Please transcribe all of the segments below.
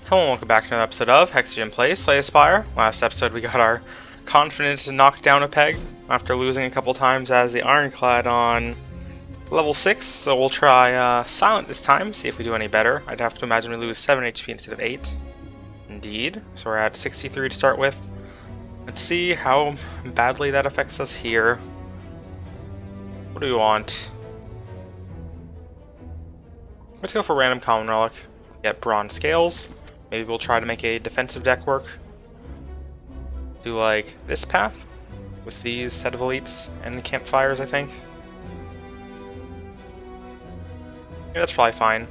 Hello and welcome back to another episode of Hexahedron Plays Spire. Last episode we got our confidence to knock down a peg after losing a couple times as the Ironclad on level 6, so we'll try Silent this time, see if we do any better. I'd have to imagine we lose 7 HP instead of 8. Indeed, so we're at 63 to start with. Let's see how badly that affects us here. What do we want? Let's go for random common relic. Get bronze scales. Maybe we'll try to make a defensive deck work. Do like this path with these set of elites and the campfires, I think. Yeah, that's probably fine.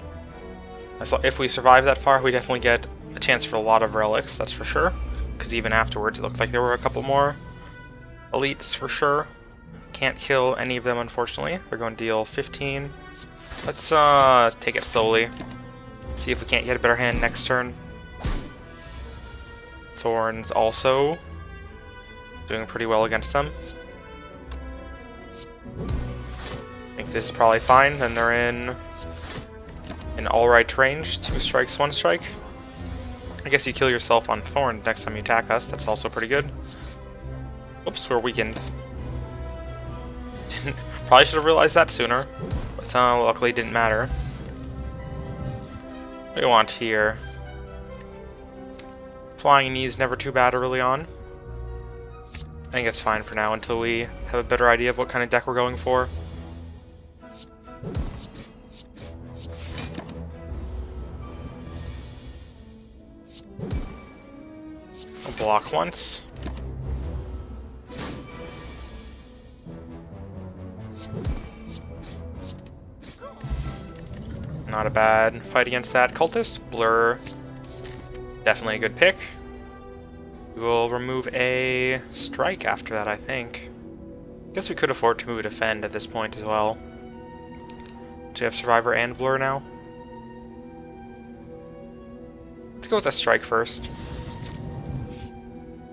If we survive that far, we definitely get a chance for a lot of relics, that's for sure. Because even afterwards, it looks like there were a couple more elites for sure. Can't kill any of them, unfortunately. They're going to deal 15. Let's take it slowly. See if we can't get a better hand next turn. Thorns also doing pretty well against them. I think this is probably fine. Then they're in an alright range. 2 strikes, 1 strike. I guess you kill yourself on Thorns next time you attack us. That's also pretty good. Oops, we're weakened. Probably should have realized that sooner, but luckily it didn't matter. What do we want here? Flying knees never too bad early on. I think it's fine for now until we have a better idea of what kind of deck we're going for. I'll block once. Not a bad fight against that cultist. Blur. Definitely a good pick. We will remove a strike after that, I think. Guess we could afford to move a defend at this point as well. Do we have Survivor and Blur now? Let's go with a strike first.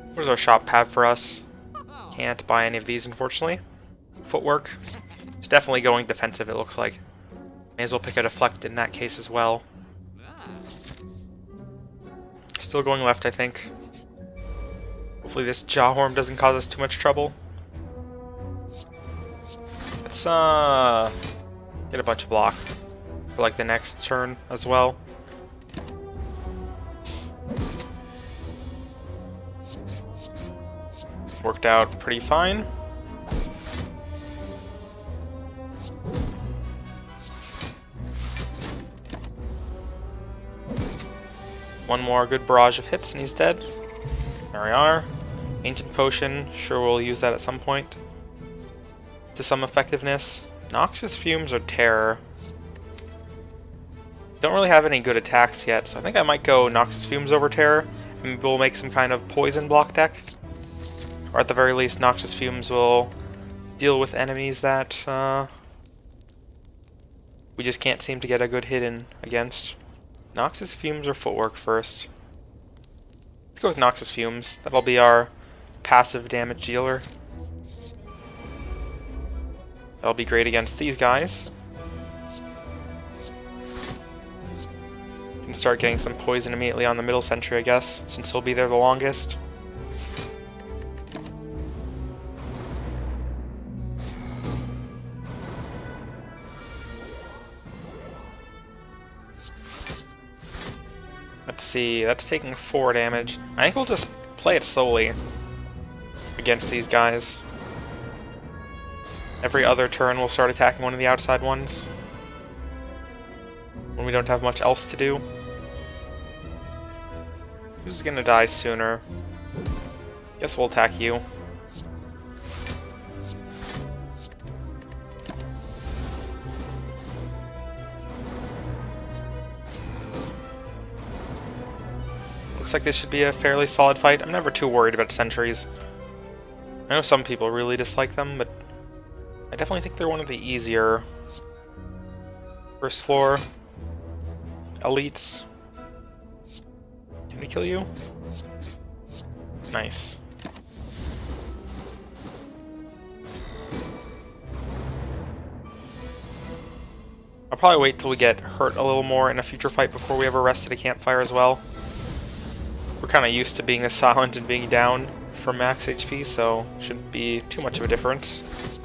What does our shop have for us? Can't buy any of these, unfortunately. Footwork. It's definitely going defensive, it looks like. May as well pick a deflect in that case as well. Still going left, I think. Hopefully this Jawworm doesn't cause us too much trouble. Let's get a bunch of block for like the next turn as well. Worked out pretty fine. One more good barrage of hits and he's dead. There we are. Ancient Potion, sure we'll use that at some point. To some effectiveness. Noxious Fumes or Terror. Don't really have any good attacks yet, so I think I might go Noxious Fumes over Terror. Maybe we'll make some kind of poison block deck. Or at the very least, Noxious Fumes will deal with enemies that we just can't seem to get a good hit in against. Noxious Fumes or Footwork first? Let's go with Noxious Fumes. That'll be our passive damage dealer. That'll be great against these guys. We can start getting some poison immediately on the middle sentry, I guess, since he'll be there the longest. Let's see, that's taking 4 damage. I think we'll just play it slowly against these guys. Every other turn we'll start attacking one of the outside ones when we don't have much else to do. Who's gonna die sooner? Guess we'll attack you. Looks like this should be a fairly solid fight. I'm never too worried about sentries. I know some people really dislike them, but I definitely think they're one of the easier first floor elites. Can we kill you? Nice. I'll probably wait till we get hurt a little more in a future fight before we ever rest at a campfire as well. kind of used to being a silent and being down for max HP, so shouldn't be too much of a difference.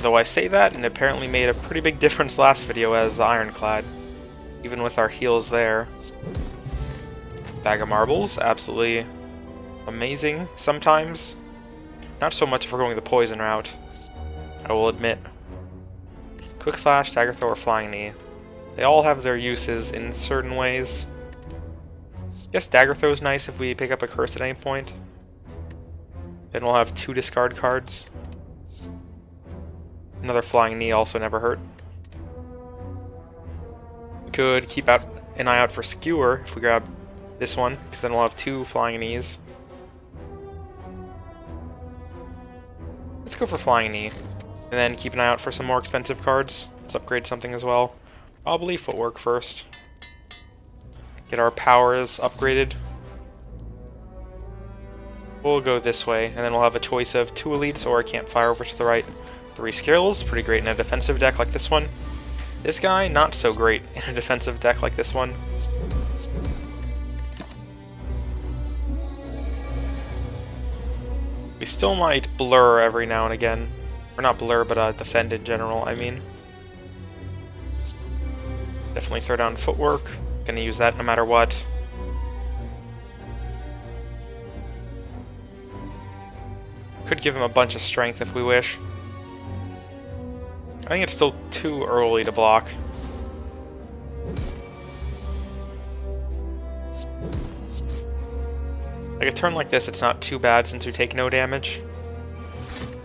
Though I say that, and it apparently made a pretty big difference last video as the Ironclad, even with our heals there. Bag of marbles, absolutely amazing sometimes. Not so much if we're going the poison route, I will admit. Quick Slash, Dagger Throw, or Flying Knee. They all have their uses in certain ways. I guess Dagger Throw is nice if we pick up a curse at any point. Then we'll have 2 discard cards. Another Flying Knee also never hurt. We could keep an eye out for Skewer if we grab this one, because then we'll have 2 Flying Knees. Let's go for Flying Knee, and then keep an eye out for some more expensive cards. Let's upgrade something as well. Probably Footwork first. Get our powers upgraded. We'll go this way, and then we'll have a choice of 2 elites or a campfire over to the right. 3 skills, pretty great in a defensive deck like this one. This guy, not so great in a defensive deck like this one. We still might blur every now and again. Or not blur, but defend in general, I mean. Definitely throw down Footwork. Gonna use that no matter what. Could give him a bunch of strength if we wish. I think it's still too early to block. Like a turn like this, it's not too bad since we take no damage.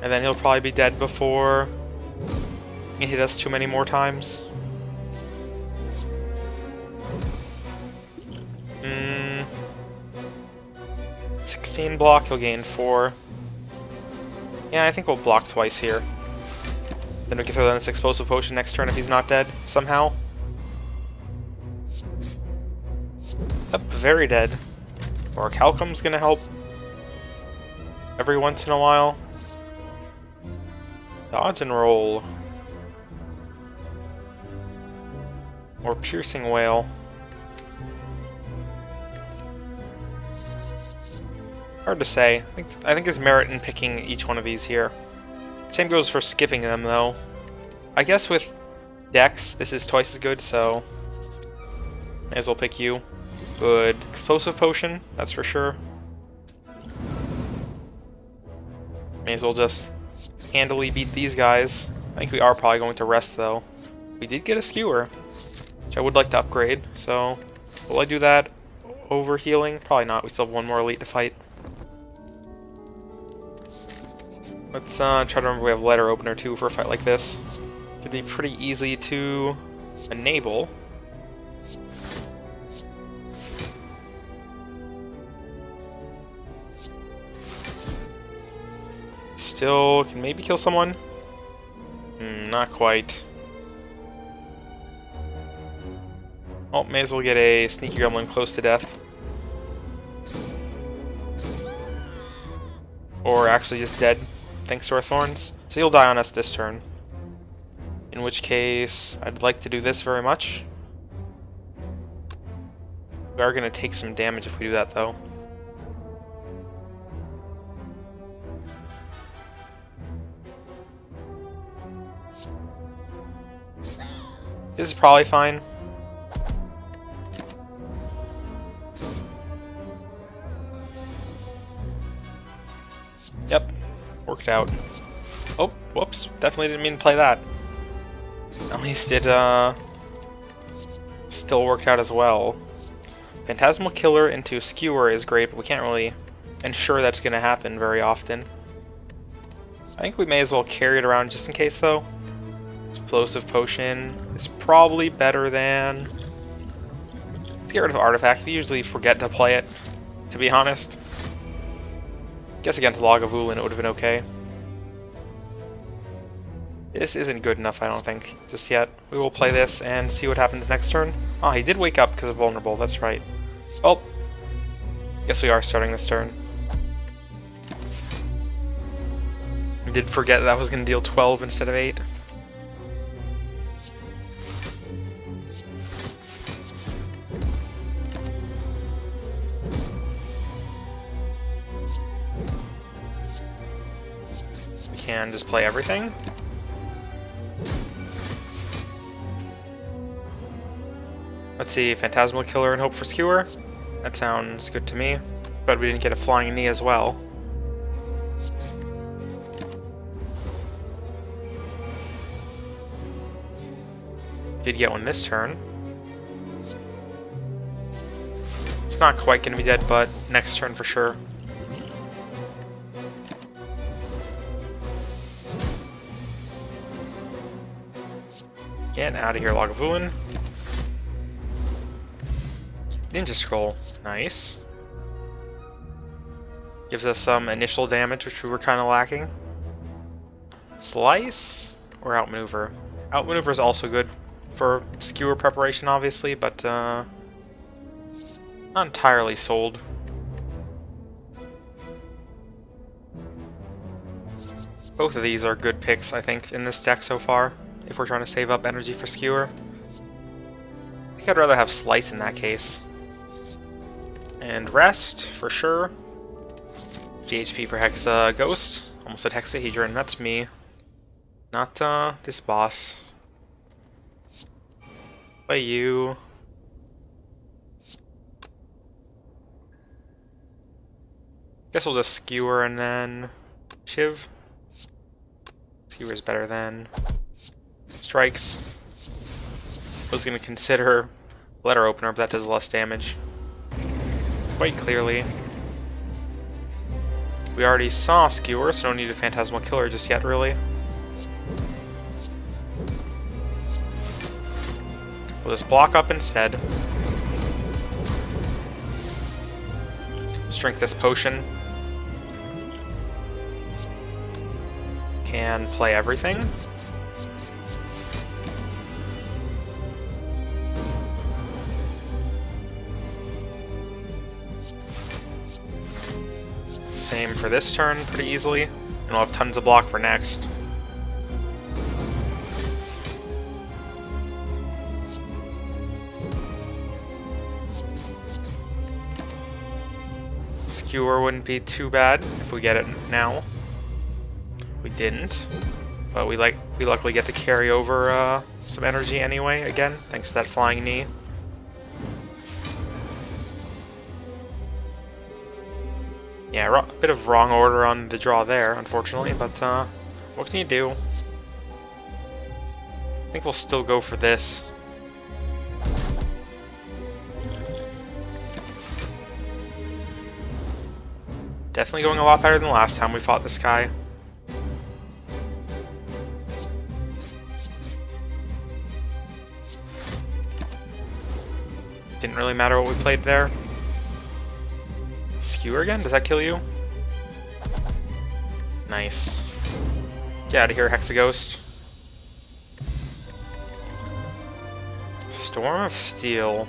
And then he'll probably be dead before he hit us too many more times. 16 block, he'll gain 4. Yeah, I think we'll block twice here. Then we can throw down this Explosive Potion next turn if he's not dead, somehow. Yep, very dead. Or Calcum's gonna help every once in a while. Dodge and roll. Or Piercing Wail. Hard to say. I think there's merit in picking each one of these here. Same goes for skipping them, though. I guess with Dex, this is twice as good, so may as well pick you. Good Explosive Potion, that's for sure. May as well just handily beat these guys. I think we are probably going to rest, though. We did get a Skewer, which I would like to upgrade, so will I do that over healing? Probably not, we still have one more elite to fight. Let's try to remember we have Letter Opener too for a fight like this. Could be pretty easy to enable. Still can maybe kill someone? Not quite. Oh, may as well get a Sneaky Gremlin close to death. Or actually just dead, thanks to our thorns. So he'll die on us this turn. In which case, I'd like to do this very much. We are going to take some damage if we do that, though. This is probably fine. Yep, worked out. Oh, whoops, definitely didn't mean to play that. At least it still worked out as well. Phantasmal Killer into Skewer is great, but we can't really ensure that's going to happen very often. I think we may as well carry it around just in case, though. Explosive Potion is probably better than... Let's get rid of Artifact. We usually forget to play it, to be honest. Guess against Lagavulin it would have been okay. This isn't good enough, I don't think, just yet. We will play this and see what happens next turn. Ah, he did wake up because of Vulnerable, that's right. Well, guess we are starting this turn. I did forget that was going to deal 12 instead of 8. can just play everything. Let's see, Phantasmal Killer and Hope for Skewer. That sounds good to me, but we didn't get a Flying Knee as well. Did get one this turn. It's not quite going to be dead, but next turn for sure. Get out of here, Lagavulin. Ninja Scroll. Nice. Gives us some initial damage, which we were kind of lacking. Slice or Outmaneuver? Outmaneuver is also good for Skewer preparation, obviously, but not entirely sold. Both of these are good picks, I think, in this deck so far, if we're trying to save up energy for Skewer. I think I'd rather have Slice in that case. And Rest, for sure. GHP for Hexa Ghost. Almost said Hexahedron, that's me. Not this boss. Play you. Guess we'll just Skewer and then Shiv. Skewer's better than Strikes. Was gonna consider Letter Opener, but that does less damage. Quite clearly. We already saw Skewer, so don't need a Phantasmal Killer just yet, really. We'll just block up instead. Drink this potion. Can play everything. Same for this turn, pretty easily. And we'll have tons of block for next. Skewer wouldn't be too bad if we get it now. We didn't, but we luckily get to carry over some energy anyway, again, thanks to that Flying Knee. Yeah, a bit of wrong order on the draw there, unfortunately, but what can you do? I think we'll still go for this. Definitely going a lot better than last time we fought this guy. Didn't really matter what we played there. Skewer again? Does that kill you? Nice. Get out of here, Hexaghost. Storm of Steel.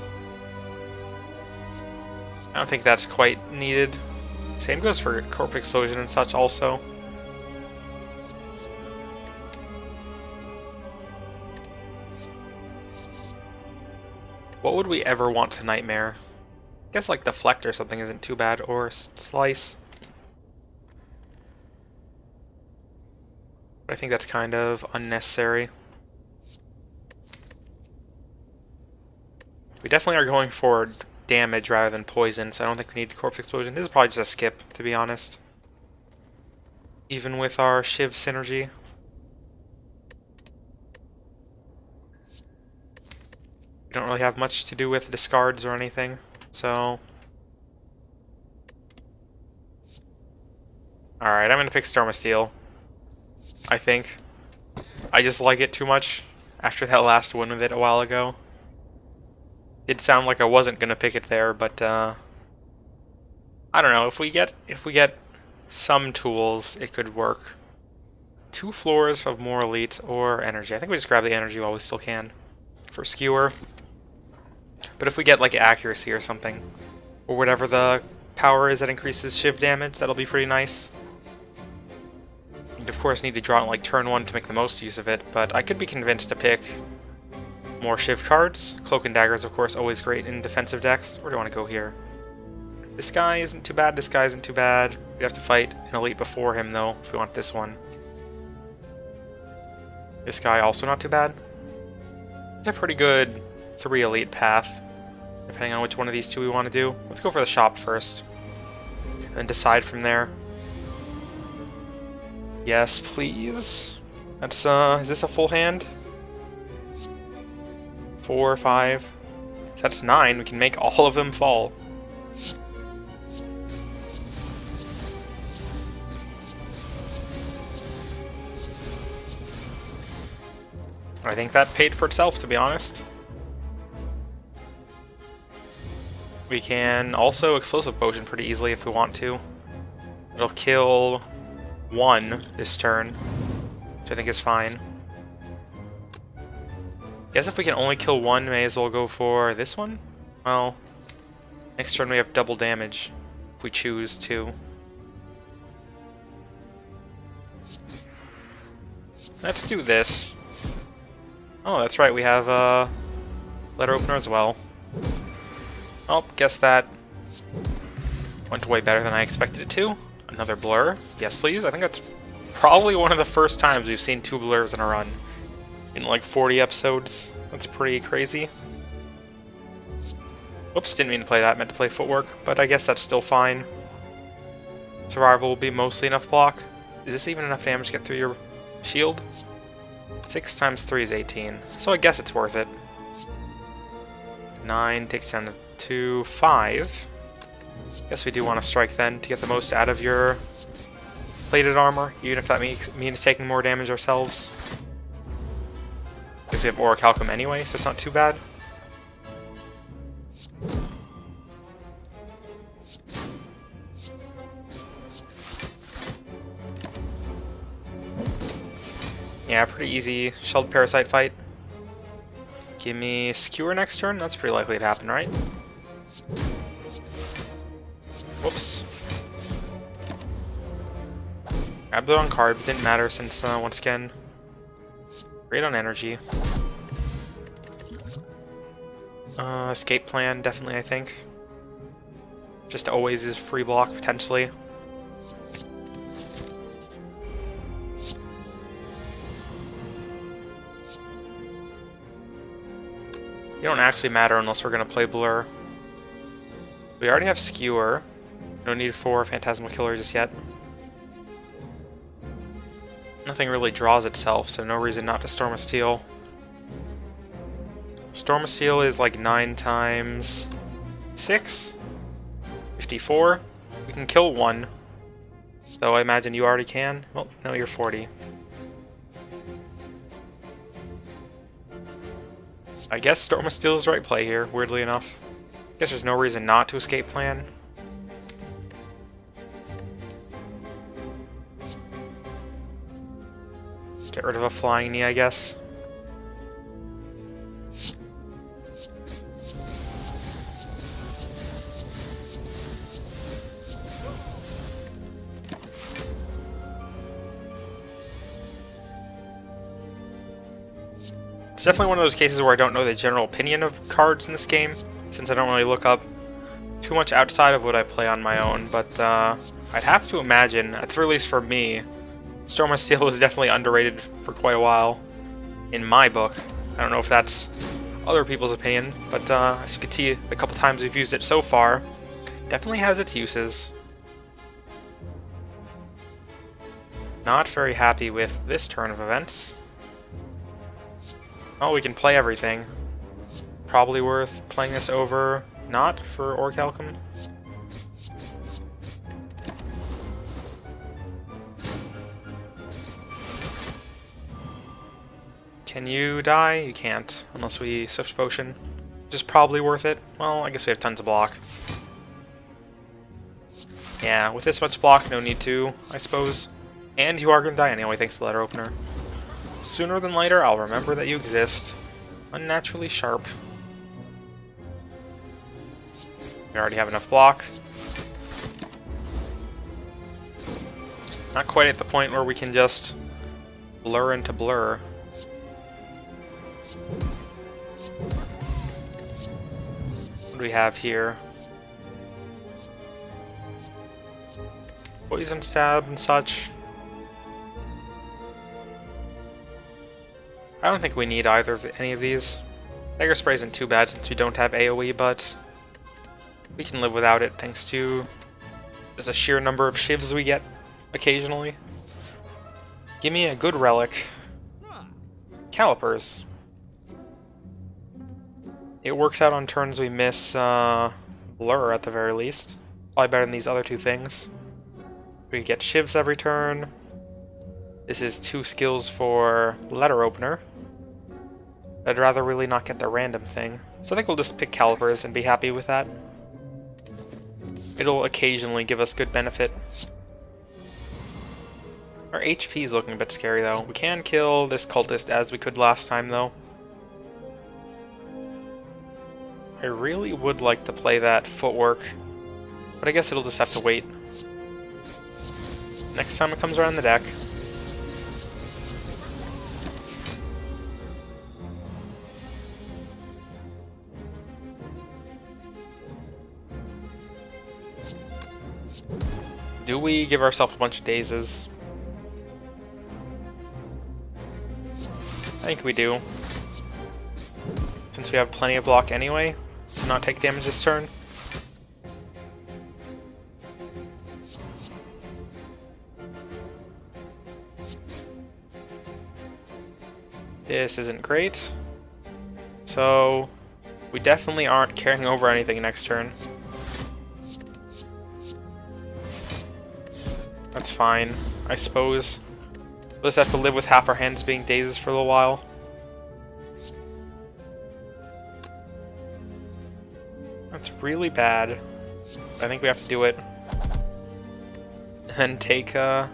I don't think that's quite needed. Same goes for Corpse Explosion and such also. What would we ever want to Nightmare? I guess like Deflect or something isn't too bad, or Slice. But I think that's kind of unnecessary. We definitely are going for damage rather than poison, so I don't think we need Corpse Explosion. This is probably just a skip, to be honest. Even with our Shiv synergy. We don't really have much to do with discards or anything, so... Alright, I'm gonna pick Storm of Steel. I think. I just like it too much after that last win with it a while ago. It sounded like I wasn't gonna pick it there, but I don't know. If we get some tools, it could work. 2 floors of more elite or energy. I think we just grab the energy while we still can for Skewer. But if we get like accuracy or something, or whatever the power is that increases Shiv damage, that'll be pretty nice. You'd of course need to draw it like turn 1 to make the most use of it, but I could be convinced to pick more Shiv cards. Cloak and Dagger is of course always great in defensive decks. Where do I want to go here? This guy isn't too bad, this guy isn't too bad. We'd have to fight an elite before him though, if we want this one. This guy also not too bad. It's a pretty good 3 elite path, depending on which one of these two we want to do. Let's go for the shop first, and then decide from there. Yes, please. That's, is this a full hand? 4, 5. That's 9. We can make all of them fall. I think that paid for itself, to be honest. We can also Explosive Potion pretty easily if we want to. It'll kill 1 this turn, which I think is fine. Guess if we can only kill 1, may as well go for this one? Well, next turn we have double damage, if we choose to. Let's do this. Oh, that's right, we have a letter opener as well. Oh, guess that went way better than I expected it to. Another blur. Yes, please. I think that's probably one of the first times we've seen 2 blurs in a run in like 40 episodes. That's pretty crazy. Whoops, didn't mean to play that. Meant to play footwork, but I guess that's still fine. Survival will be mostly enough block. Is this even enough damage to get through your shield? 6 times 3 is 18, so I guess it's worth it. 9 takes down to 5. Guess we do want to strike then to get the most out of your plated armor, even if that means taking more damage ourselves. Because we have Orichalcum anyway, so it's not too bad. Yeah, pretty easy Shelled Parasite fight. Give me Skewer next turn. That's pretty likely to happen, right? Whoops. Grabbed the wrong card, but didn't matter since, once again, great on energy. Escape plan, definitely, I think. Just always is free block, potentially. It don't actually matter unless we're going to play Blur. We already have Skewer. No need for Phantasmal Killer just yet. Nothing really draws itself, so no reason not to Storm of Steel. Storm of Steel is like 9 times 6? 54? We can kill 1. Though I imagine you already can. Well, no, you're 40. I guess Storm of Steel is the right play here, weirdly enough. Guess there's no reason not to escape plan. Get rid of a Flying Knee, I guess. It's definitely one of those cases where I don't know the general opinion of cards in this game, since I don't really look up too much outside of what I play on my own, but I'd have to imagine, at the very least for me, Storm of Steel was definitely underrated for quite a while, in my book. I don't know if that's other people's opinion, but as you can see, the couple times we've used it so far, definitely has its uses. Not very happy with this turn of events. Oh, we can play everything. Probably worth playing this over, not for Orichalcum. Can you die? You can't, unless we Swift Potion. Which is probably worth it. Well, I guess we have tons of block. Yeah, with this much block, no need to, I suppose. And you are going to die anyway, thanks to the letter opener. Sooner than later, I'll remember that you exist. Unnaturally sharp. We already have enough block. Not quite at the point where we can just blur into blur. What do we have here? Poison Stab and such. I don't think we need either of any of these. Dagger Spray isn't too bad since we don't have AoE, but we can live without it thanks to just a sheer number of shivs we get occasionally. Give me a good relic. Calipers. It works out on turns we miss Blur at the very least. Probably better than these other two things. We get shivs every turn. This is 2 skills for letter opener. I'd rather really not get the random thing. So I think we'll just pick Calipers and be happy with that. It'll occasionally give us good benefit. Our HP is looking a bit scary though. We can kill this cultist as we could last time though. I really would like to play that footwork, but I guess it'll just have to wait. Next time it comes around the deck. Do we give ourselves a bunch of dazes? I think we do. Since we have plenty of block anyway, to not take damage this turn. This isn't great. So, we definitely aren't carrying over anything next turn. That's fine, I suppose. We'll just have to live with half our hands being dazes for a little while. That's really bad. I think we have to do it. And take a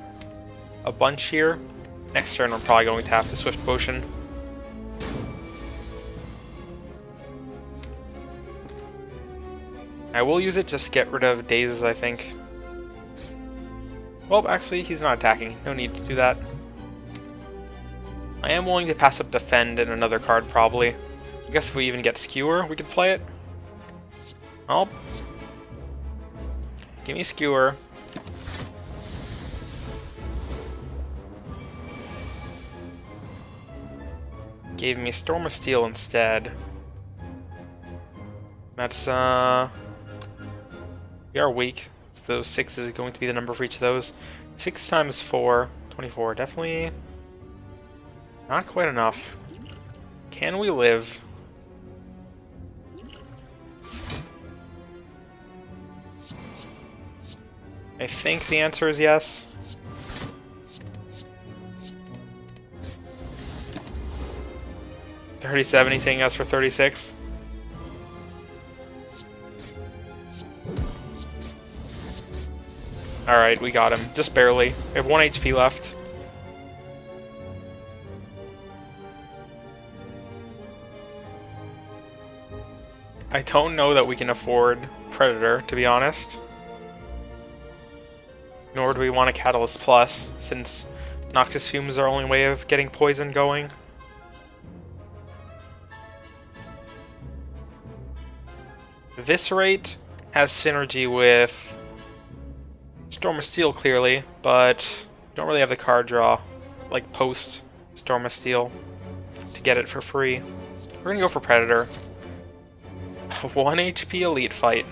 bunch here. Next turn we're probably going to have to Swift Potion. I will use it just to get rid of dazes, I think. Well, actually, he's not attacking. No need to do that. I am willing to pass up Defend and another card, probably. I guess if we even get Skewer, we could play it. Oh. Give me Skewer. Gave me Storm of Steel instead. That's, we are weak. So those 6 is going to be the number for each of those. 6 times 4, 24. Definitely not quite enough. Can we live? I think the answer is yes. $37, he's saying yes for 36. Alright, we got him. Just barely. We have 1 HP left. I don't know that we can afford Predator, to be honest. Nor do we want a Catalyst Plus, since Noxious Fume is our only way of getting poison going. Viscerate has synergy with Storm of Steel, clearly, but we don't really have the card draw, like post Storm of Steel, to get it for free. We're gonna go for Predator. 1 HP Elite Fight.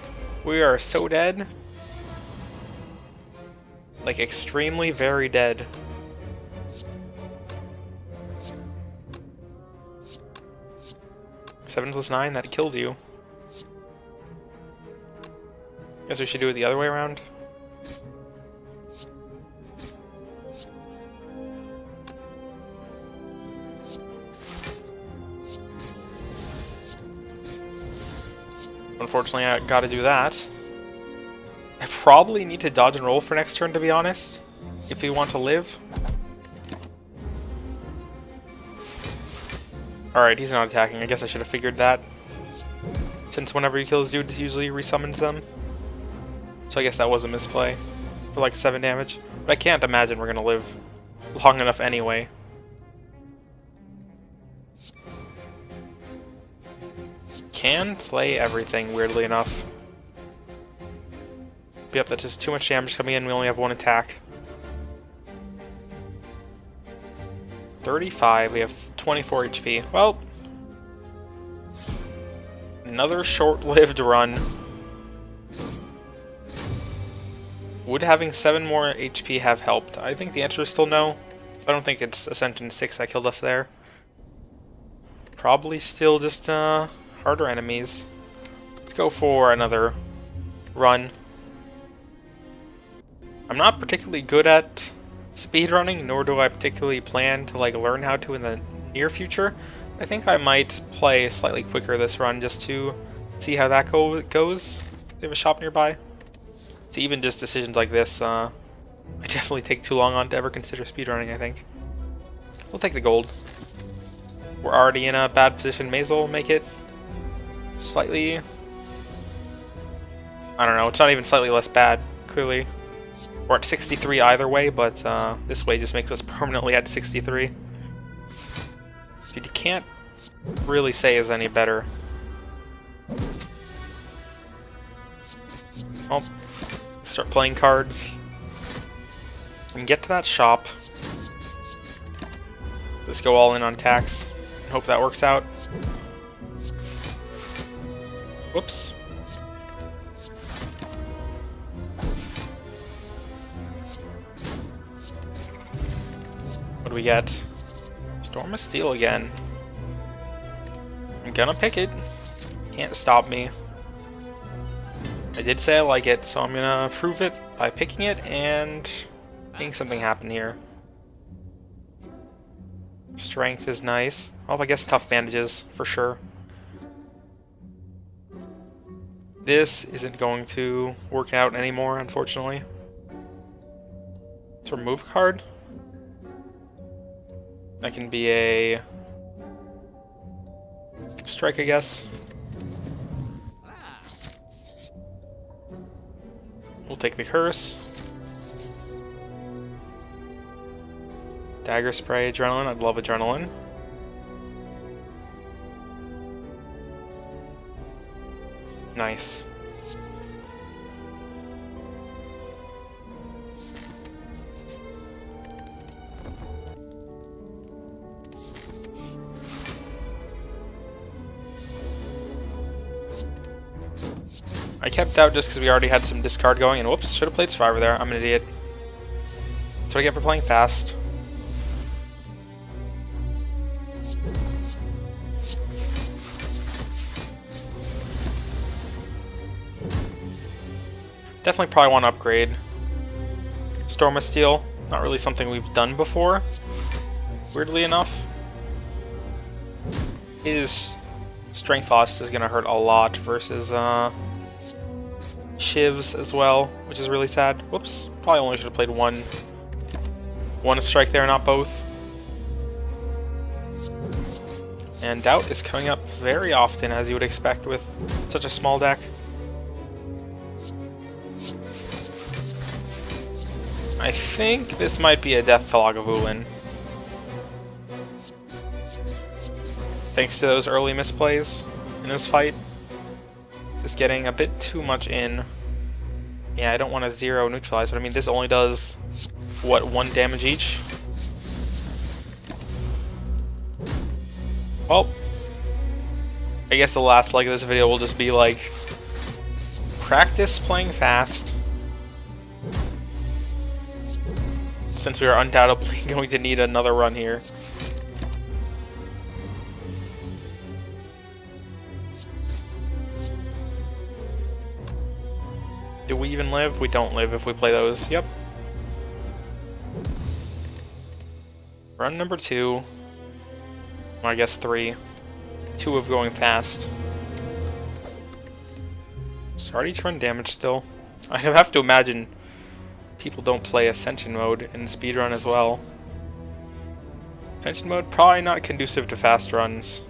We are so dead. Like, extremely very dead. Seven plus 9, that kills you. Guess we should do it the other way around. Unfortunately, I gotta do that. I probably need to dodge and roll for next turn, to be honest, if we want to live. Alright, he's not attacking. I guess I should have figured that, since whenever you kill his dude, it usually resummons them. So I guess that was a misplay for like 7 damage. But I can't imagine we're gonna live long enough anyway. Can play everything, weirdly enough. Yep, that's just too much damage coming in. We only have 1 attack. 35. We have 24 HP. Well, another short-lived run. Would having 7 more HP have helped? I think the answer is still no. I don't think it's Ascension 6 that killed us there. Probably still just harder enemies. Let's go for another run. I'm not particularly good at speedrunning, nor do I particularly plan to learn how to in the near future. I think I might play slightly quicker this run just to see how that goes. Do you have a shop nearby? So even just decisions like this, I definitely take too long on to ever consider speedrunning, I think. We'll take the gold. We're already in a bad position. May as well make it slightly... I don't know, it's not even slightly less bad, clearly. We're at 63 either way, but this way just makes us permanently at 63. You can't really say is any better. Oh, start playing cards. And get to that shop. Just go all in on attacks. And hope that works out. Whoops. What do we get? Storm of Steel again. I'm gonna pick it. Can't stop me. I did say I like it, so I'm gonna prove it by picking it and making something happen here. Strength is nice. Oh, I guess tough bandages for sure. This isn't going to work out anymore, unfortunately. Let's remove a card. That can be a strike, I guess. We'll take the curse. Dagger spray, adrenaline. I'd love adrenaline. Nice. I kept out just because we already had some discard going, and whoops, should have played Survivor there. I'm an idiot. That's what I get for playing fast. Definitely probably want to upgrade. Storm of Steel, not really something we've done before, weirdly enough. His strength loss is going to hurt a lot versus Shivs as well, which is really sad. Whoops, probably only should have played one strike there, not both. And Doubt is coming up very often, as you would expect with such a small deck. I think this might be a death to Lagavulin. Thanks to those early misplays in this fight. Just getting a bit too much in. Yeah, I don't want to zero neutralize, but I mean, this only does, what, 1 damage each? Well, I guess the last leg of this video will just be like, practice playing fast. Since we are undoubtedly going to need another run here. Do we even live? We don't live if we play those. Yep. Run number 2. Well, I guess 3. 2 of going fast. Sorry to run damage still. I have to imagine people don't play Ascension mode in speedrun as well. Ascension mode probably not conducive to fast runs.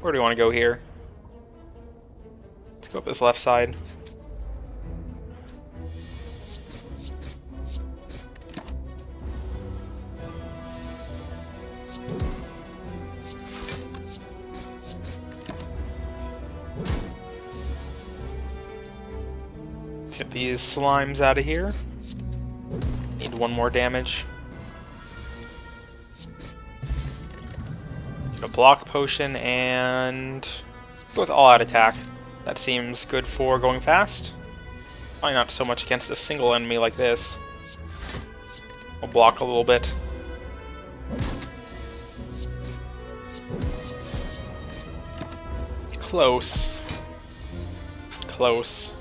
Where do we want to go here? Let's go up this left side. Get these slimes out of here. Need 1 more damage. A block potion and go with all-out attack. That seems good for going fast. Probably not so much against a single enemy like this. We'll block a little bit. Close. Close.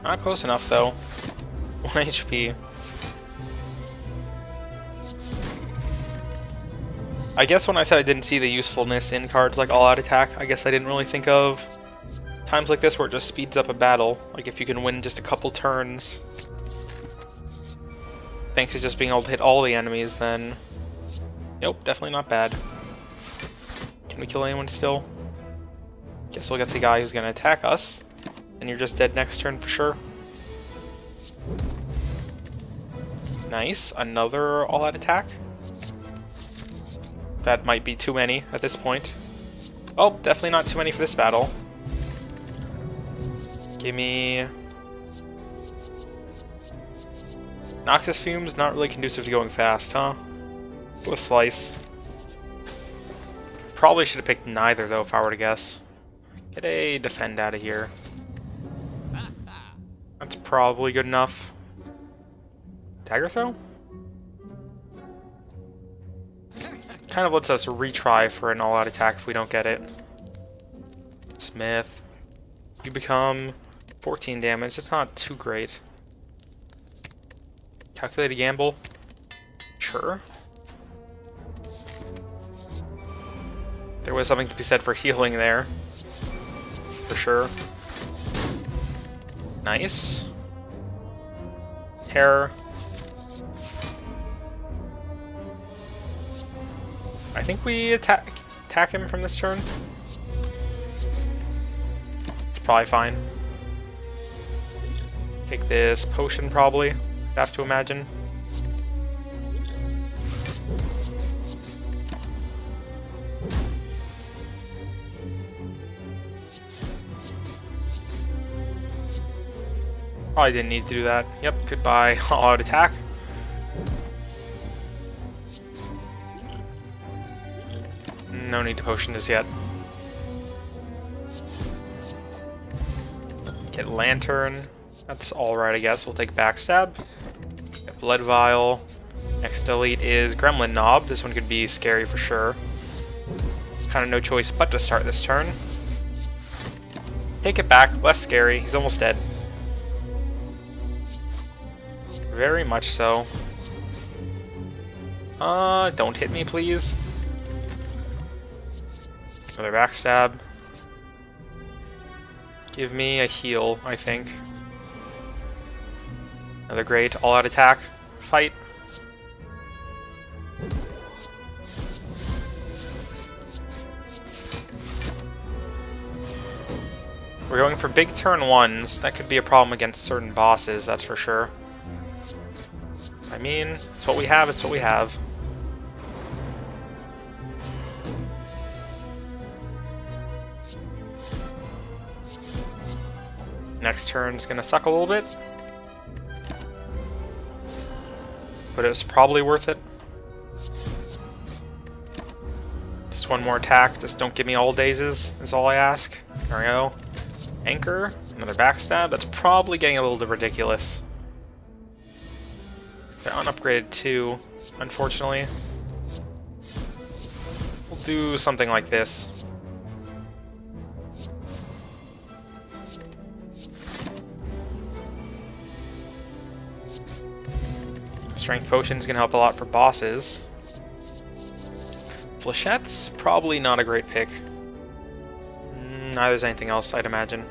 Not close enough though. 1 HP. I guess when I said I didn't see the usefulness in cards like all-out attack, I guess I didn't really think of times like this where it just speeds up a battle. Like if you can win just a couple turns, thanks to just being able to hit all the enemies, then nope, definitely not bad. Can we kill anyone still? Guess we'll get the guy who's gonna attack us, and you're just dead next turn for sure. Nice, another all-out attack. That might be too many at this point. Oh, definitely not too many for this battle. Give me... Noxious Fumes, not really conducive to going fast, huh? Go with Slice. Probably should have picked neither, though, if I were to guess. Get a Defend out of here. That's probably good enough. Dagger Throw? Kind of lets us retry for an all-out attack if we don't get it. Smith. You become 14 damage. That's not too great. Calculate a gamble. Sure. There was something to be said for healing there. For sure. Nice. Terror. I think we attack him from this turn. It's probably fine. Take this potion probably, I have to imagine. Probably didn't need to do that. Yep, goodbye, all-out attack. No need to potion this yet. Get Lantern. That's alright, I guess. We'll take Backstab. Get Blood Vial. Next delete is Gremlin Knob. This one could be scary for sure. Kind of no choice but to start this turn. Take it back. Less scary. He's almost dead. Very much so. Don't hit me, please. Another backstab. Give me a heal, I think. Another great all-out attack. Fight. We're going for big turn ones. That could be a problem against certain bosses, that's for sure. I mean, it's what we have, it's what we have. Next turn's gonna suck a little bit. But it's probably worth it. Just one more attack, just don't give me all dazes, is all I ask. There we go. Anchor, another backstab, that's probably getting a little ridiculous. They're unupgraded too, unfortunately. We'll do something like this. Strength Potion's gonna help a lot for bosses. Flechette's probably not a great pick. Neither is anything else, I'd imagine.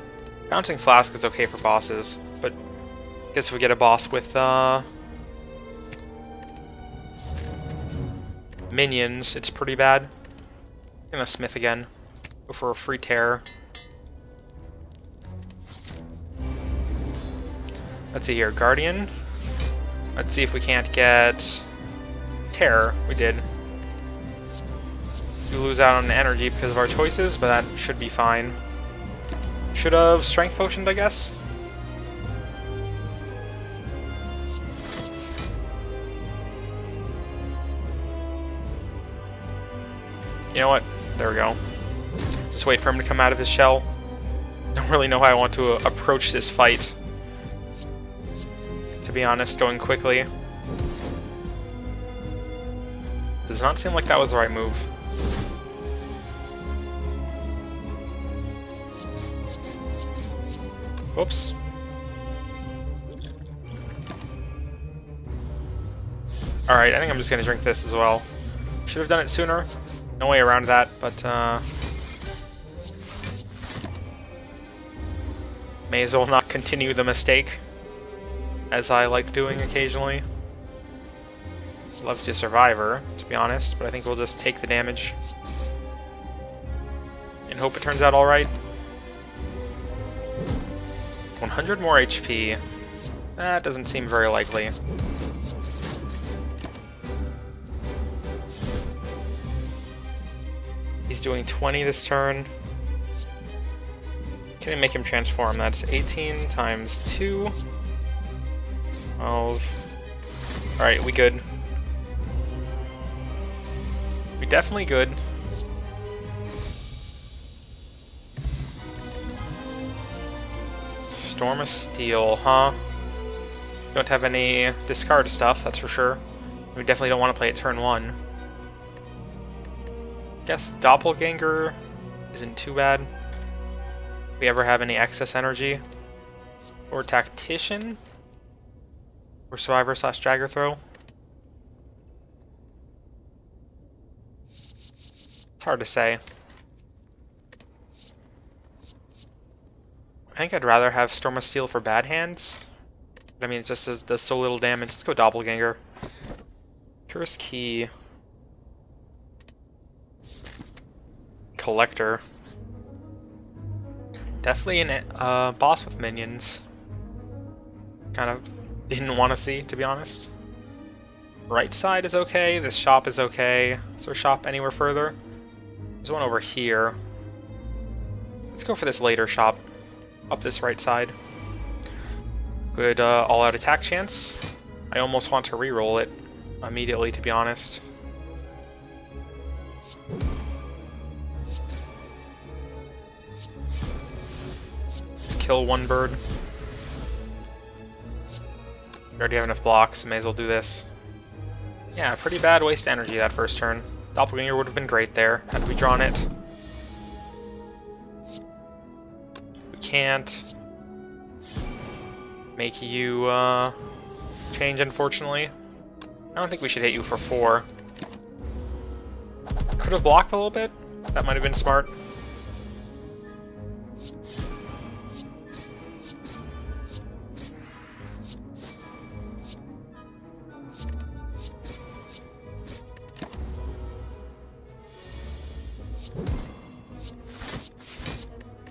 Bouncing Flask is okay for bosses, but I guess if we get a boss with minions, it's pretty bad. I'm gonna Smith again. Go for a free Terror. Let's see here, Guardian. Let's see if we can't get Terror. We did. We lose out on energy because of our choices, but that should be fine. Should have Strength Potioned, I guess. You know what? There we go. Just wait for him to come out of his shell. Don't really know how I want to approach this fight, to be honest, going quickly. Does not seem like that was the right move. Whoops. Alright, I think I'm just gonna drink this as well. Should have done it sooner. No way around that, but may as well not continue the mistake, as I like doing occasionally. Love to survive her, to be honest, but I think we'll just take the damage and hope it turns out alright. 100 more HP. That doesn't seem very likely. He's doing 20 this turn. Can I make him transform? That's 18 times 2. 12. Alright, we good. We definitely good. Storm of Steel, huh? Don't have any discard stuff, that's for sure. We definitely don't want to play it turn 1. Guess Doppelganger isn't too bad. If we ever have any excess energy. Or Tactician? Or Survivor / Dagger Throw? It's hard to say. I think I'd rather have Storm of Steel for bad hands. But, I mean, it just does so little damage. Let's go Doppelganger. Curse Key. Collector. Definitely an boss with minions. Kind of didn't want to see, to be honest. Right side is okay. This shop is okay. Is there a shop anywhere further? There's one over here. Let's go for this later shop. Up this right side. Good all-out attack chance. I almost want to reroll it immediately, to be honest. Let's kill one bird. We already have enough blocks, may as well do this. Yeah, pretty bad waste energy that first turn. Doppelganger would have been great there, had we drawn it. We can't make you change, unfortunately. I don't think we should hit you for 4. Could have blocked a little bit. That might have been smart.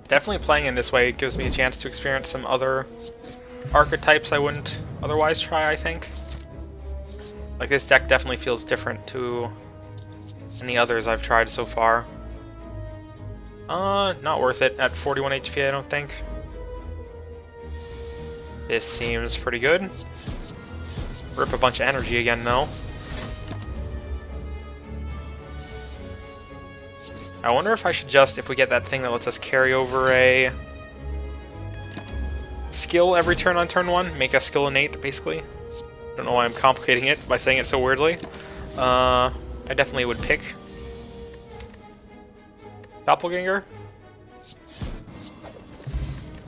Definitely playing in this way gives me a chance to experience some other archetypes I wouldn't otherwise try, I think. Like, this deck definitely feels different to any others I've tried so far. Not worth it at 41 HP, I don't think. This seems pretty good. Rip a bunch of energy again, though. I wonder if I should just, if we get that thing that lets us carry over a skill every turn on turn 1, make a skill innate, basically. I don't know why I'm complicating it by saying it so weirdly. I definitely would pick Doppelganger,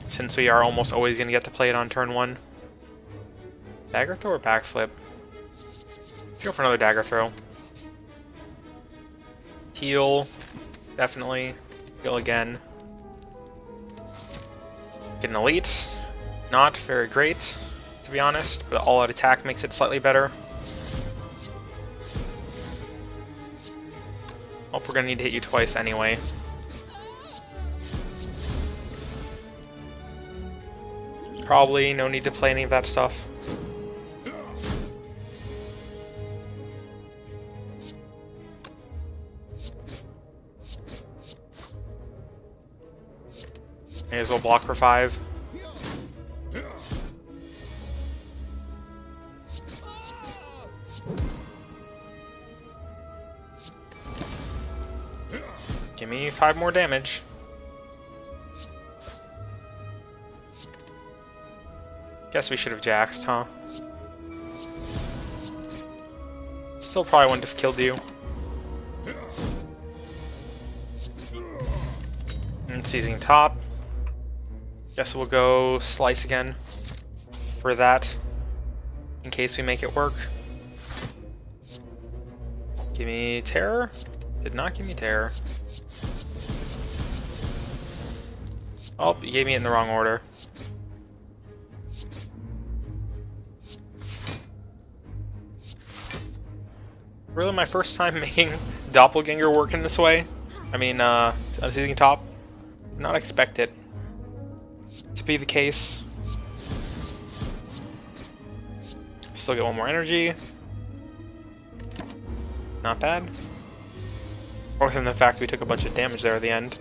since we are almost always going to get to play it on turn 1. Dagger throw or backflip? Let's go for another dagger throw. Heal. Definitely. Heal again. Get an elite. Not very great, to be honest, but all-out attack makes it slightly better. Hope we're gonna need to hit you twice anyway. Probably no need to play any of that stuff. May as well block for 5. me 5 more damage. Guess we should have jaxed, huh? Still probably wouldn't have killed you. And seizing top. Guess we'll go slice again for that, in case we make it work. Give me terror? Did not give me terror. Oh, you gave me it in the wrong order. Really my first time making Doppelganger work in this way? I mean, unseizing top? Did not expect it to be the case. Still get 1 more energy. Not bad. Other than the fact we took a bunch of damage there at the end.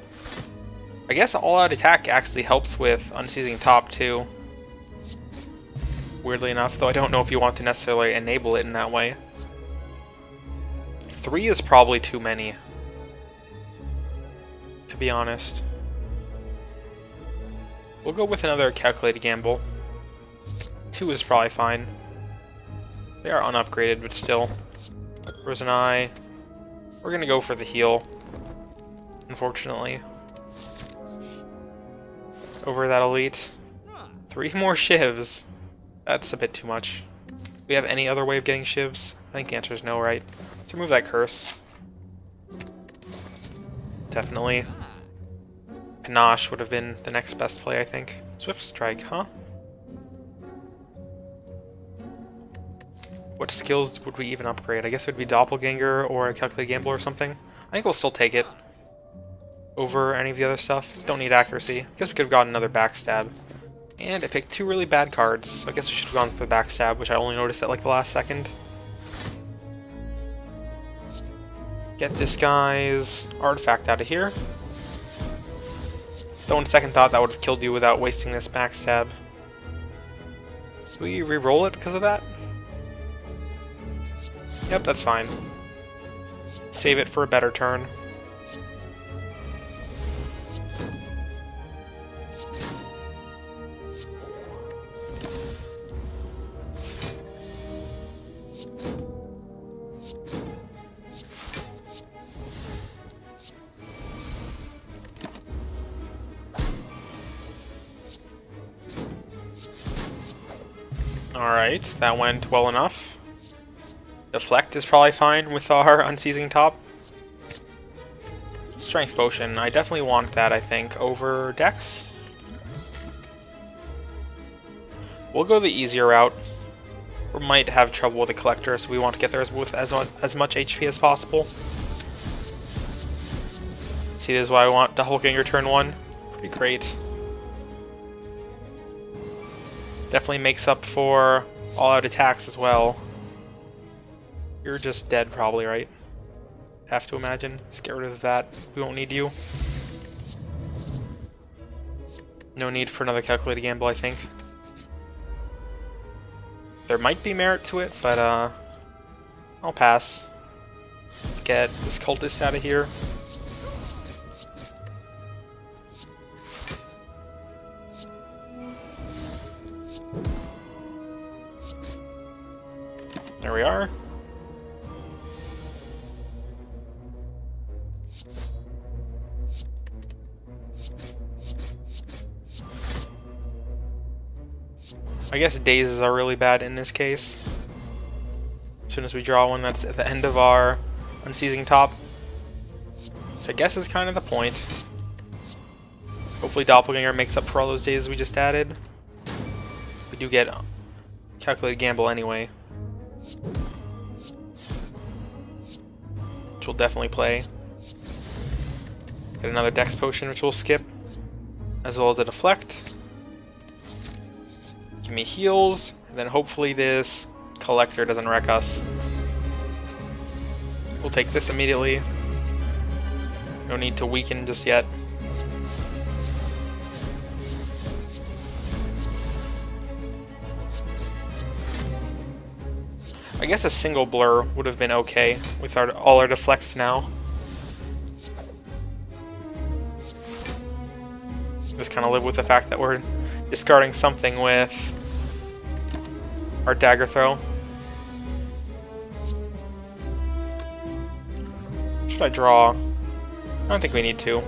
I guess all-out attack actually helps with unseizing top too. Weirdly enough, though I don't know if you want to necessarily enable it in that way. 3 is probably too many, to be honest. We'll go with another calculated gamble. 2 is probably fine. They are unupgraded, but still. Frozen Eye. We're gonna go for the heal, unfortunately. Over that elite. 3 more shivs. That's a bit too much. Do we have any other way of getting shivs? I think the answer is no, right? Let's remove that curse. Definitely. Panache would have been the next best play, I think. Swift Strike, huh? What skills would we even upgrade? I guess it would be Doppelganger or a Calculated Gamble or something. I think we'll still take it over any of the other stuff. Don't need accuracy. I guess we could have gotten another Backstab. And I picked 2 really bad cards, so I guess we should have gone for the Backstab, which I only noticed at like the last second. Get this guy's artifact out of here. Though on second thought that would have killed you without wasting this Backstab. Do we re-roll it because of that? Yep, that's fine. Save it for a better turn. Alright, that went well enough. Deflect is probably fine with our unseizing top. Strength Potion, I definitely want that, I think, over Dex. We'll go the easier route. We might have trouble with the Collector, so we want to get there with as much HP as possible. See, this is why I want Doppelganger turn 1. Pretty great. Definitely makes up for all-out attacks as well. You're just dead probably, right? Have to imagine. Just get rid of that. We won't need you. No need for another Calculated Gamble, I think. There might be merit to it, but I'll pass. Let's get this cultist out of here. There we are. I guess dazes are really bad in this case. As soon as we draw one that's at the end of our unseizing top. Which I guess is kind of the point. Hopefully Doppelganger makes up for all those dazes we just added. We do get Calculated Gamble anyway. Which we'll definitely play. Get another Dex Potion, which we'll skip. As well as a Deflect. Give me heals, and then hopefully this Collector doesn't wreck us. We'll take this immediately. No need to weaken just yet. I guess a single blur would have been okay with all our deflects now. just kind of live with the fact that we're discarding something with our dagger throw. Should I draw? I don't think we need to.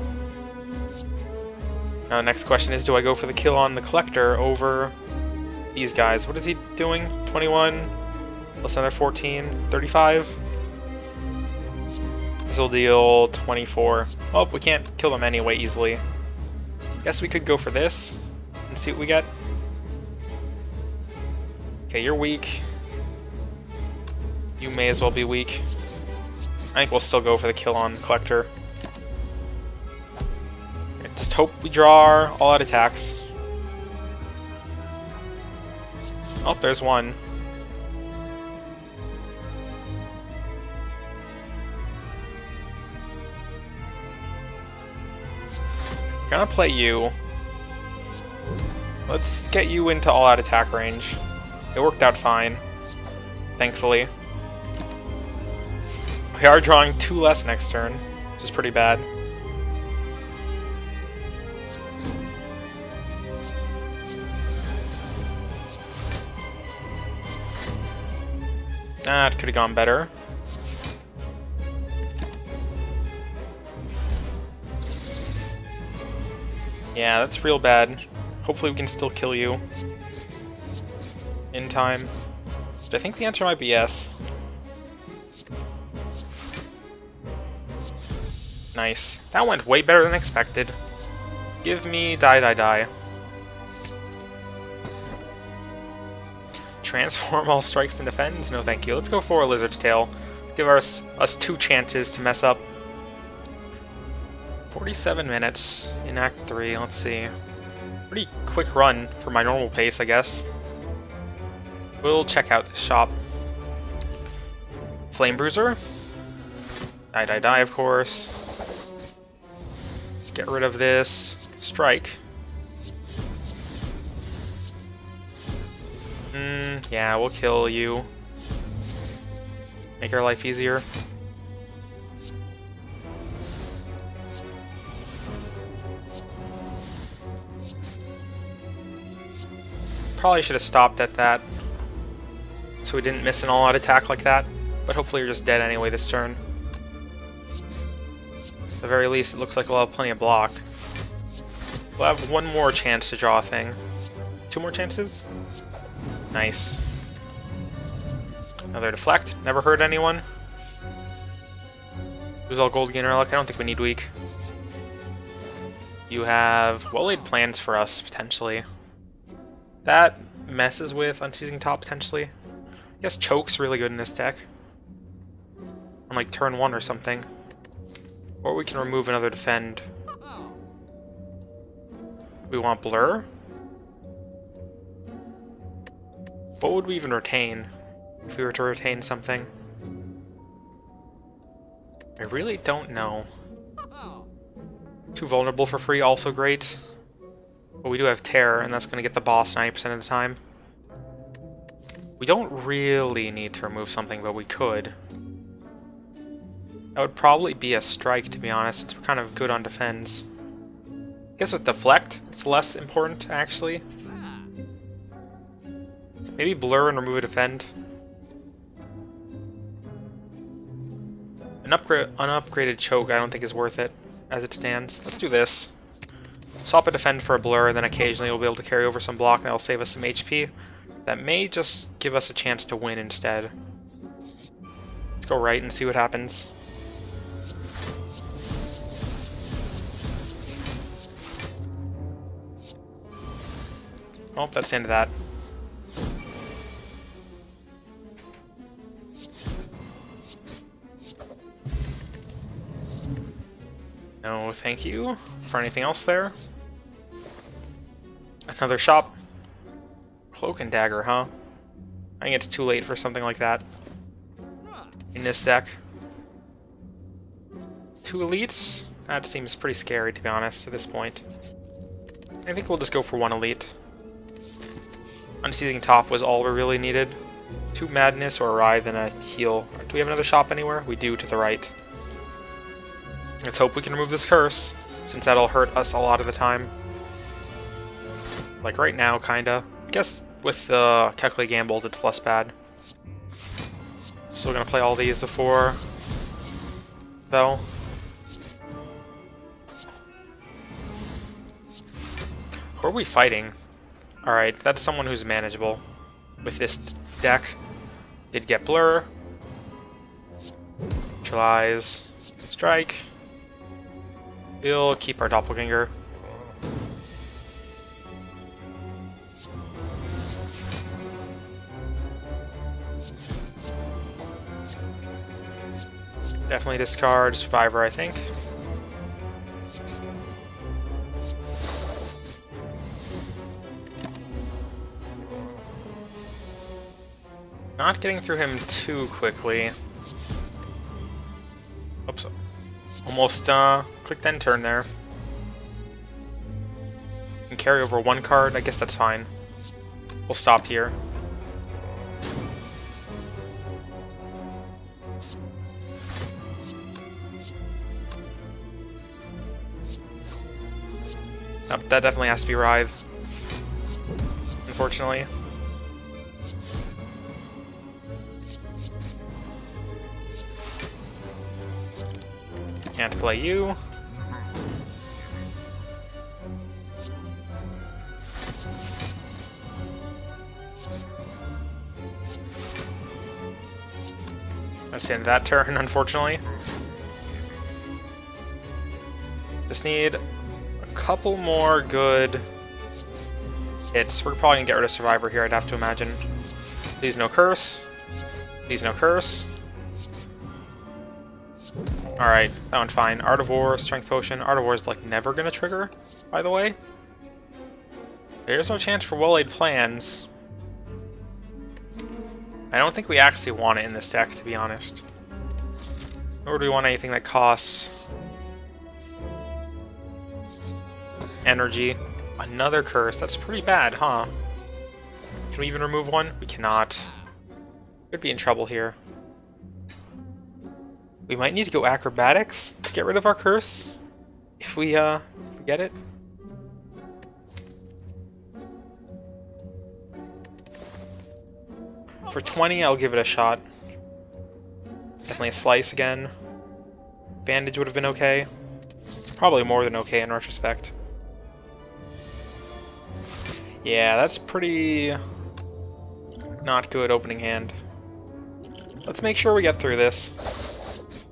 Now the next question is, do I go for the kill on the collector over these guys? What is he doing? 21 plus another 14, 35. This will deal 24. Oh, we can't kill them anyway easily. Guess we could go for this and see what we get. Okay, you're weak. You may as well be weak. I think we'll still go for the kill on the collector. Just hope we draw all out attacks. Oh, there's one. Gonna play you. Let's get you into all out attack range. It worked out fine, thankfully. We are drawing 2 less next turn, which is pretty bad. That could have gone better. Yeah, that's real bad. Hopefully we can still kill you in time. I think the answer might be yes. Nice. That went way better than expected. Give me die, die, die. Transform all strikes and defends? No thank you. Let's go for a Lizard's Tail. Give us 2 chances to mess up. 47 minutes in Act 3, let's see. Pretty quick run for my normal pace, I guess. We'll check out this shop. Flame Bruiser. Die, die, die, of course. Let's get rid of this. Strike. Yeah, we'll kill you. Make our life easier. Probably should have stopped at that, so we didn't miss an all-out attack like that, but hopefully you're just dead anyway this turn. At the very least, it looks like we'll have plenty of block. We'll have 1 more chance to draw a thing. 2 more chances? Nice. Another deflect. Never hurt anyone. Lose all gold, gain our luck. I don't think we need weak. You have well-laid plans for us, potentially. That messes with Unseizing Top, potentially. I guess Choke's really good in this deck. On like turn 1 or something. Or we can remove another defend. We want Blur? What would we even retain if we were to retain something? I really don't know. Too vulnerable for free, also great. But we do have Terror, and that's going to get the boss 90% of the time. We don't really need to remove something, but we could. That would probably be a Strike, to be honest. It's kind of good on defense. I guess with Deflect, it's less important, actually. Maybe Blur and remove a defend. An unupgraded Choke I don't think is worth it as it stands. Let's do this. Swap a defend for a Blur, then occasionally we'll be able to carry over some block that'll save us some HP. That may just give us a chance to win instead. Let's go right and see what happens. Oh, that's the end of that. No, thank you for anything else there. Another shop. Cloak and Dagger, huh? I think it's too late for something like that in this deck. 2 elites? That seems pretty scary, to be honest, at this point. I think we'll just go for 1 elite. Unseizing Top was all we really needed. 2 Madness or Writhe and a heal. Do we have another shop anywhere? We do, to the right. Let's hope we can remove this curse, since that'll hurt us a lot of the time. Like right now, kinda. I guess with the calculate gambles, it's less bad. So we're gonna play all these before, though. Who are we fighting? Alright, that's someone who's manageable with this deck. Did get Blur. Neutralize. Strike. We'll keep our Doppelganger. Definitely discard Survivor, I think. Not getting through him too quickly. Oops. Almost clicked end turn there. Can carry over one card, I guess that's fine. We'll stop here. Nope, that definitely has to be Writhe. Unfortunately. Can't play you. That's the end of that turn, unfortunately. Just need a couple more good hits. We're probably gonna get rid of Survivor here, I'd have to imagine. Please no curse. Please no curse. Alright, that one's fine. Art of War, Strength Potion. Art of War is like never gonna trigger, by the way. There's no chance for well-laid plans. I don't think we actually want it in this deck, to be honest. Nor do we want anything that costs energy. Another curse. That's pretty bad, huh? Can we even remove one? We cannot. Could be in trouble here. We might need to go acrobatics to get rid of our curse. If we get it. For 20, I'll give it a shot. Definitely a slice again. Bandage would have been okay. Probably more than okay in retrospect. Yeah, that's pretty not good opening hand. Let's make sure we get through this.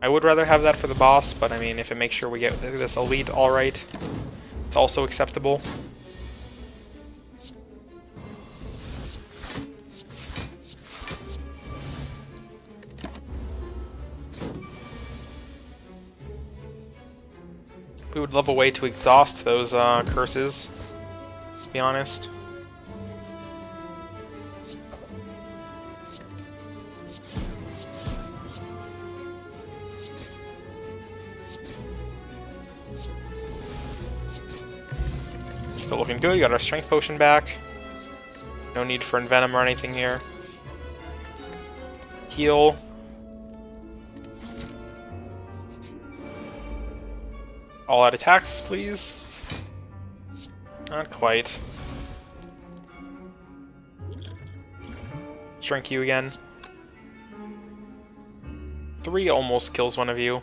I would rather have that for the boss, but I mean, if it makes sure we get through this elite alright, it's also acceptable. We would love a way to exhaust those curses, to be honest. Still looking good. You got our Strength Potion back. No need for Envenom or anything here. Heal. All out attacks, please. Not quite. Shrink you again. 3 almost kills one of you.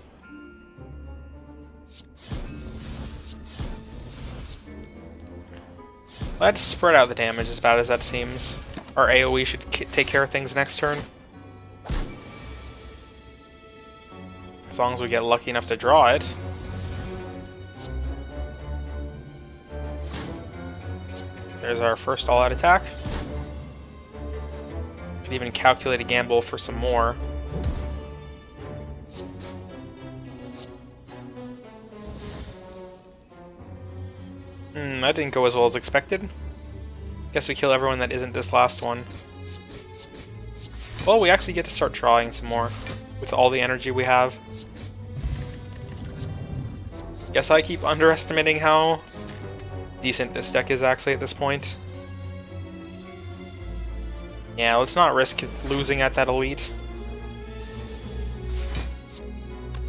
Let's spread out the damage as bad as that seems. Our AoE should take care of things next turn. As long as we get lucky enough to draw it. There's our first all-out attack. Could even calculate a gamble for some more. That didn't go as well as expected. Guess we kill everyone that isn't this last one. Well, we actually get to start drawing some more with all the energy we have. Guess I keep underestimating how decent this deck is actually at this point. Yeah, let's not risk losing at that elite.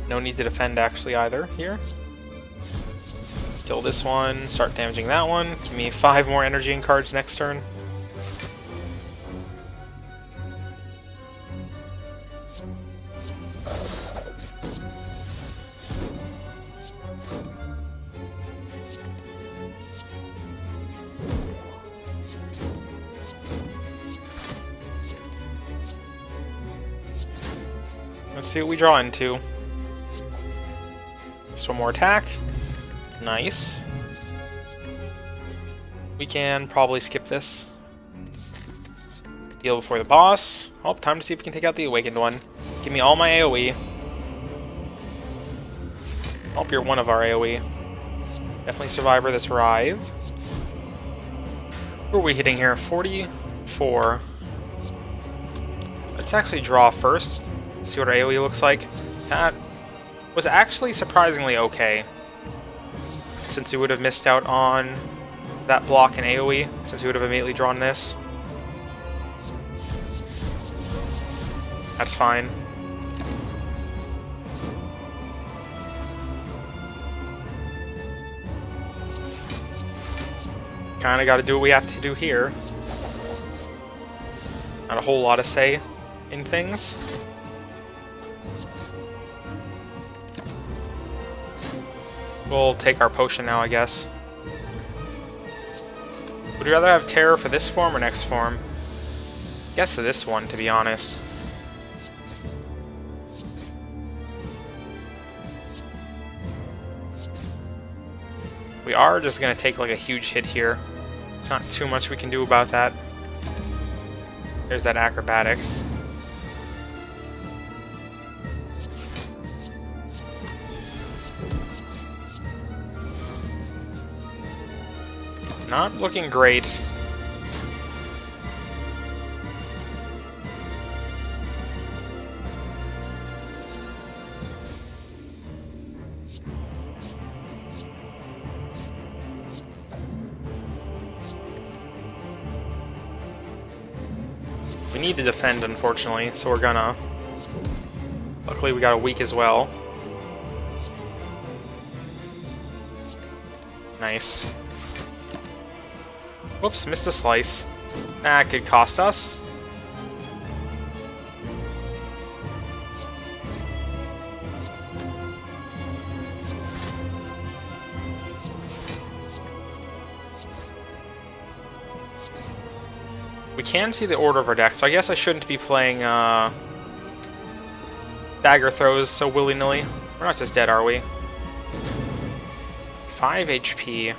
No need to defend actually either here. Kill this one, start damaging that one. Give me 5 more energy and cards next turn. Let's see what we draw into. Just one more attack. Nice. We can probably skip this. Heal before the boss. Oh, time to see if we can take out the awakened one. Give me all my AoE. Hope you're one of our AoE. Definitely survivor this Writhe. What are we hitting here? 44. Let's actually draw first. See what our AoE looks like. That was actually surprisingly okay. Since we would have missed out on that block in AoE, since we would have immediately drawn this. That's fine. Kinda gotta do what we have to do here. Not a whole lot of say in things. We'll take our potion now, I guess. Would you rather have Terror for this form or next form? I guess for this one, to be honest. We are just going to take like a huge hit here. There's not too much we can do about that. There's that acrobatics. Not looking great. We need to defend, unfortunately, so we're gonna. Luckily, we got a weak as well. Nice. Whoops, missed a slice. That could cost us. We can see the order of our deck, so I guess I shouldn't be playing dagger throws so willy-nilly. We're not just dead, are we? 5 HP.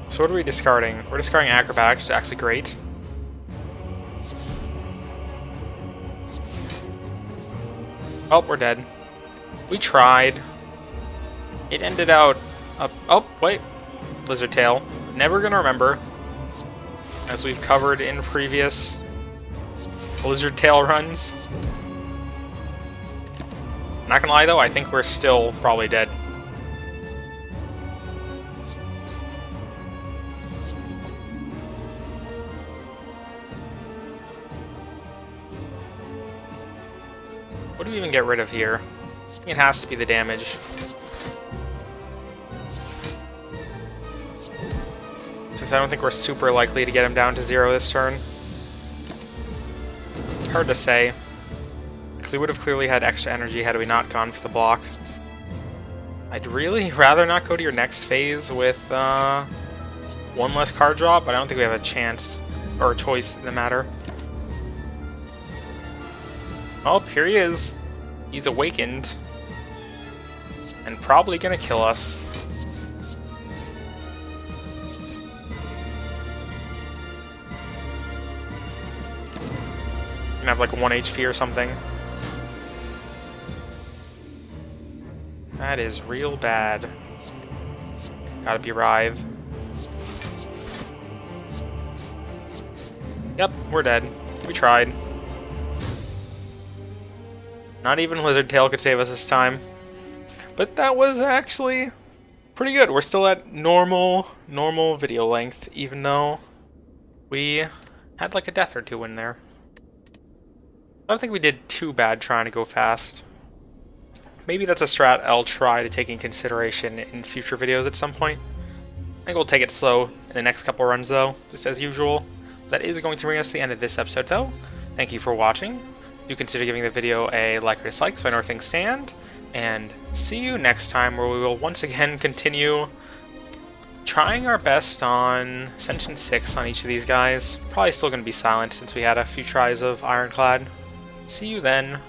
So what are we discarding? We're discarding Acrobatics, which is actually great. Oh, we're dead. We tried. It ended out up. Oh, wait. Lizard Tail. Never gonna remember. As we've covered in previous Lizard Tail runs. Not gonna lie though, I think we're still probably dead. What do we even get rid of here? It has to be the damage. Since I don't think we're super likely to get him down to 0 this turn. It's hard to say. Because we would have clearly had extra energy had we not gone for the block. I'd really rather not go to your next phase with one less card draw, but I don't think we have a chance or a choice in the matter. Oh, here he is. He's awakened. And probably gonna kill us. Gonna have like 1 HP or something. That is real bad. Gotta be Writhe. Yep, we're dead. We tried. Not even Lizard Tail could save us this time. But that was actually pretty good. We're still at normal video length, even though we had like a death or two in there. I don't think we did too bad trying to go fast. Maybe that's a strat I'll try to take in consideration in future videos at some point. I think we'll take it slow in the next couple runs though, just as usual. That is going to bring us to the end of this episode though. Thank you for watching. Do consider giving the video a like or dislike so I know where things stand. And see you next time where we will once again continue trying our best on Ascension 6 on each of these guys. Probably still going to be silent since we had a few tries of Ironclad. See you then.